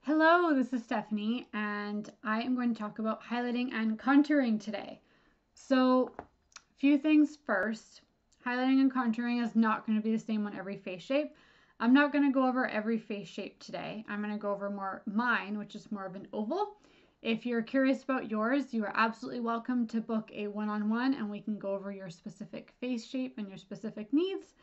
Hello, this is Stephanie, and I am going to talk about highlighting and contouring today. So, a few things first. Highlighting and contouring is not going to be the same on every face shape. I'm not going to go over every face shape today. I'm going to go over more mine, which is more of an oval. If you're curious about yours, you are absolutely welcome to book a one-on-one and we can go over your specific face shape and your specific needs.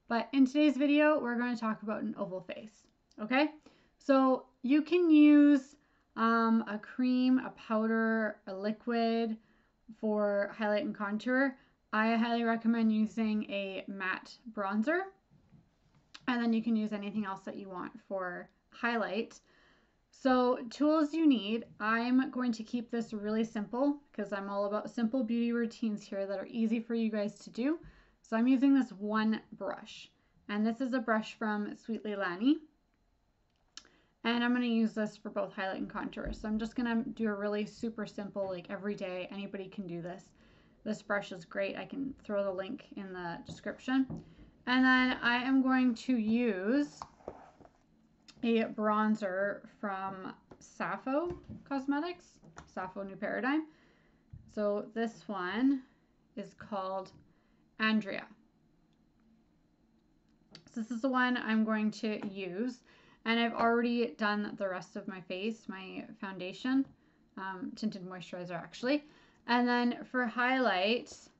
But in today's video, we're going to talk about an oval face, okay? So you can use a cream, a powder, a liquid for highlight and contour. I highly recommend using a matte bronzer. And then you can use anything else that you want for highlight. So tools you need, I'm going to keep this really simple because I'm all about simple beauty routines here that are easy for you guys to do. So I'm using this one brush. And this is a brush from Sweet Leilani. And I'm going to use this for both highlight and contour. So I'm just going to do a really super simple, like every day, anybody can do this. This brush is great. I can throw the link in the description. And then I am going to use a bronzer from Sappho Cosmetics, Sappho New Paradigm. So this one is called Andrea. So this is the one I'm going to use. And I've already done the rest of my face, my foundation, tinted moisturizer actually. And then for highlights,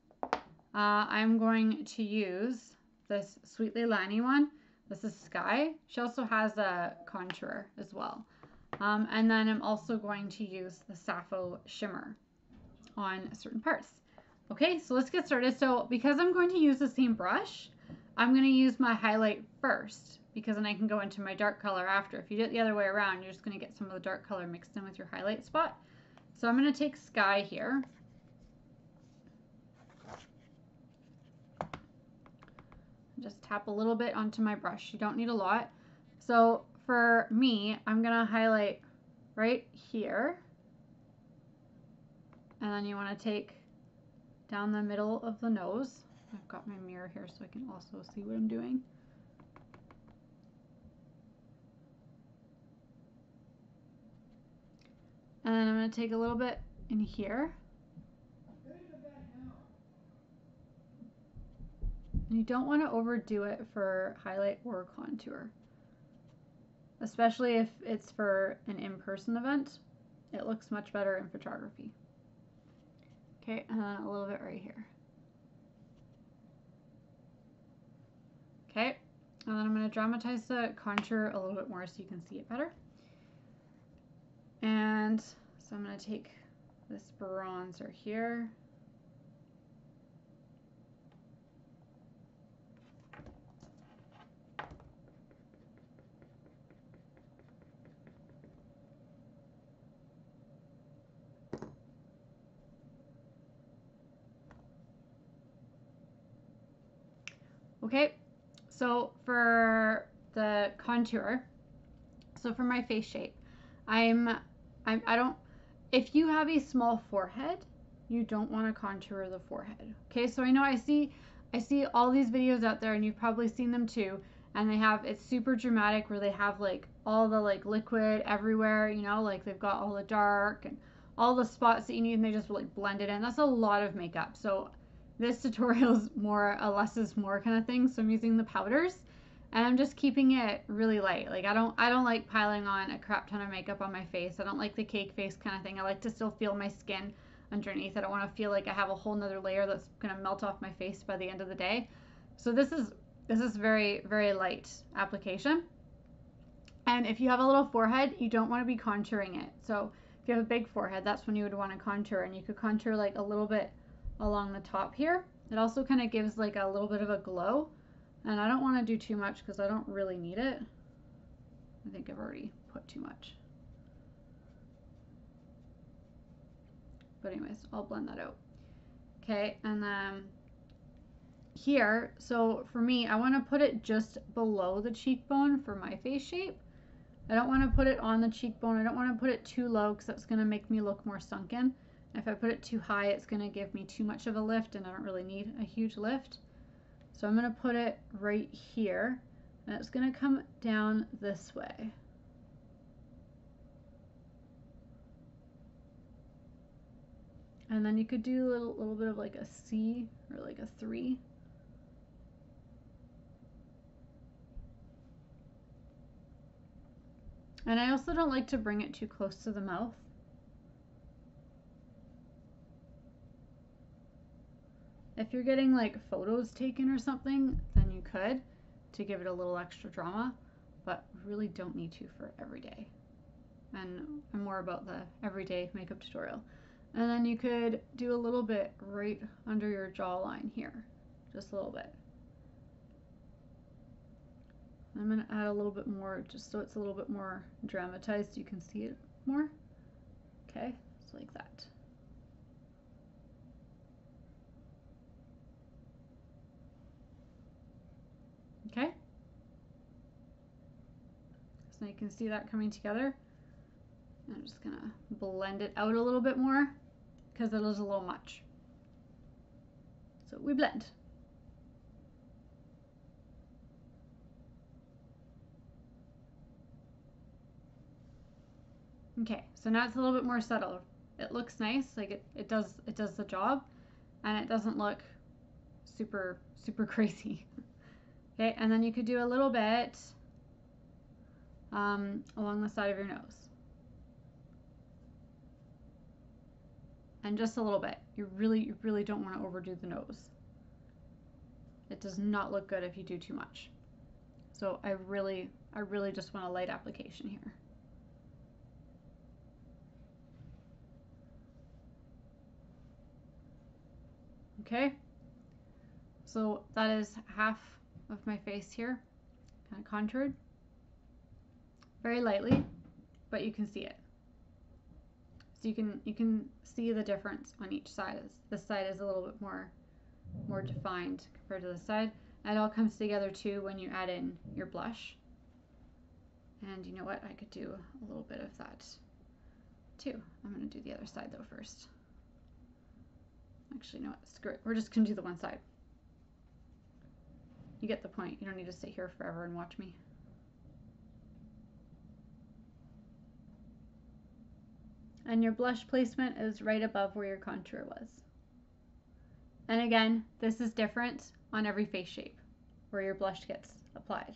I'm going to use this Sweet Leilani one. This is Sky. She also has a contour as well. And then I'm also going to use the Sappho shimmer on certain parts. Okay, so let's get started. So because I'm going to use the same brush, I'm going to use my highlight first because then I can go into my dark color after. If you do it the other way around, you're just going to get some of the dark color mixed in with your highlight spot. So I'm going to take Sky here. Just tap a little bit onto my brush. You don't need a lot. So for me, I'm going to highlight right here. And then you want to take down the middle of the nose. I've got my mirror here so I can also see what I'm doing. And then I'm going to take a little bit in here. And you don't want to overdo it for highlight or contour, especially if it's for an in-person event. It looks much better in photography. Okay, and then a little bit right here. Okay, and then I'm going to dramatize the contour a little bit more so you can see it better. And so I'm going to take this bronzer here. Okay, so for the contour, so for my face shape, I don't, if you have a small forehead, you don't want to contour the forehead. Okay, so I know I see all these videos out there and you've probably seen them too, and they have, it's super dramatic where they have like all the like liquid everywhere, you know, like they've got all the dark and all the spots that you need and they just like blend it in. That's a lot of makeup. So this tutorial is more a less is more kind of thing. So I'm using the powders and I'm just keeping it really light. Like I don't like piling on a crap ton of makeup on my face. I don't like the cake face kind of thing. I like to still feel my skin underneath. I don't want to feel like I have a whole nother layer that's gonna melt off my face by the end of the day. So this is very, very light application. And if you have a little forehead, you don't want to be contouring it. So if you have a big forehead, that's when you would want to contour, and you could contour like a little bit along the top here. It also kind of gives like a little bit of a glow, and I don't want to do too much because I don't really need it. I think I've already put too much. But anyways, I'll blend that out. Okay, and then here, so for me, I want to put it just below the cheekbone for my face shape. I don't want to put it on the cheekbone. I don't want to put it too low because that's going to make me look more sunken. If I put it too high, it's going to give me too much of a lift, and I don't really need a huge lift. So I'm going to put it right here, and it's going to come down this way. And then you could do a little bit of like a C or like a 3. And I also don't like to bring it too close to the mouth. If you're getting like photos taken or something, then you could, to give it a little extra drama, but really don't need to for every day. And I'm more about the everyday makeup tutorial. And then you could do a little bit right under your jawline here, just a little bit. I'm going to add a little bit more just so it's a little bit more dramatized so you can see it more. Okay, so like that. Okay, so you can see that coming together. I'm just going to blend it out a little bit more because it is a little much. So we blend. Okay, so now it's a little bit more subtle. It looks nice, like it does the job, and it doesn't look super crazy. Okay, and then you could do a little bit along the side of your nose. And just a little bit. You really don't want to overdo the nose. It does not look good if you do too much. So I really just want a light application here. Okay, so that is half of my face here, kind of contoured, very lightly, but you can see it. So you can see the difference on each side. This side is a little bit more defined compared to this side. And it all comes together too when you add in your blush. And you know what? I could do a little bit of that too. I'm going to do the other side though first. Actually, you know what? Screw it. We're just going to do the one side. You get the point. You don't need to sit here forever and watch me. And your blush placement is right above where your contour was. And again, this is different on every face shape where your blush gets applied.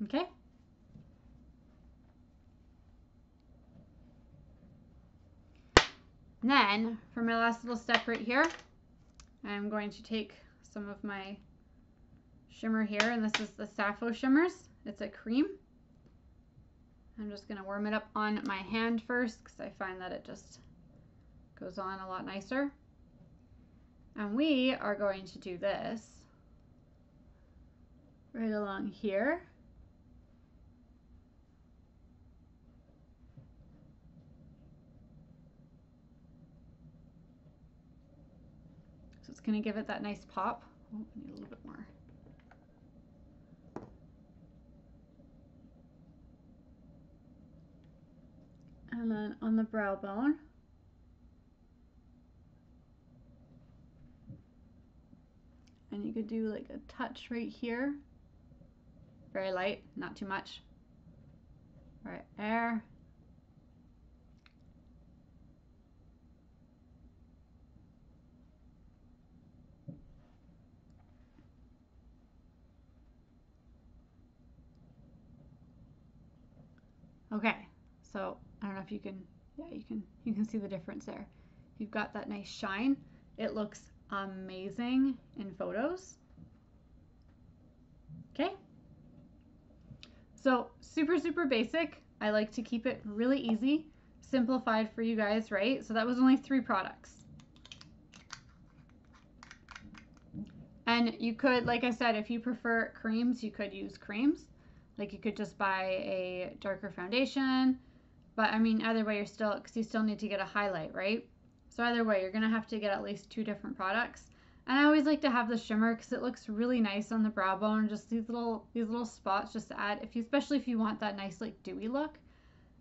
Okay? Then, for my last little step right here, I'm going to take some of my shimmer here, and this is the Sappho shimmers. It's a cream. I'm just going to warm it up on my hand first because I find that it just goes on a lot nicer. And we are going to do this right along here. So it's going to give it that nice pop. Oh, I need a little bit more. And then on the brow bone. And you could do like a touch right here. Very light, not too much. Right there. Okay, so I don't know if you can, yeah, you can see the difference there. You've got that nice shine. It looks amazing in photos. Okay, so super basic. I like to keep it really easy, simplified for you guys, right? So that was only 3 products. And you could, like I said, if you prefer creams, you could use creams. Like you could just buy a darker foundation, but I mean, either way, because you still need to get a highlight, right? So either way, you're gonna have to get at least 2 different products. And I always like to have the shimmer because it looks really nice on the brow bone. Just these little spots, just to add, especially if you want that nice like dewy look.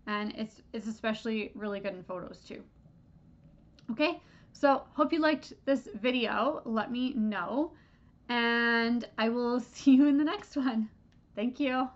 And it's especially really good in photos too. Okay, so hope you liked this video. Let me know, and I will see you in the next one. Thank you.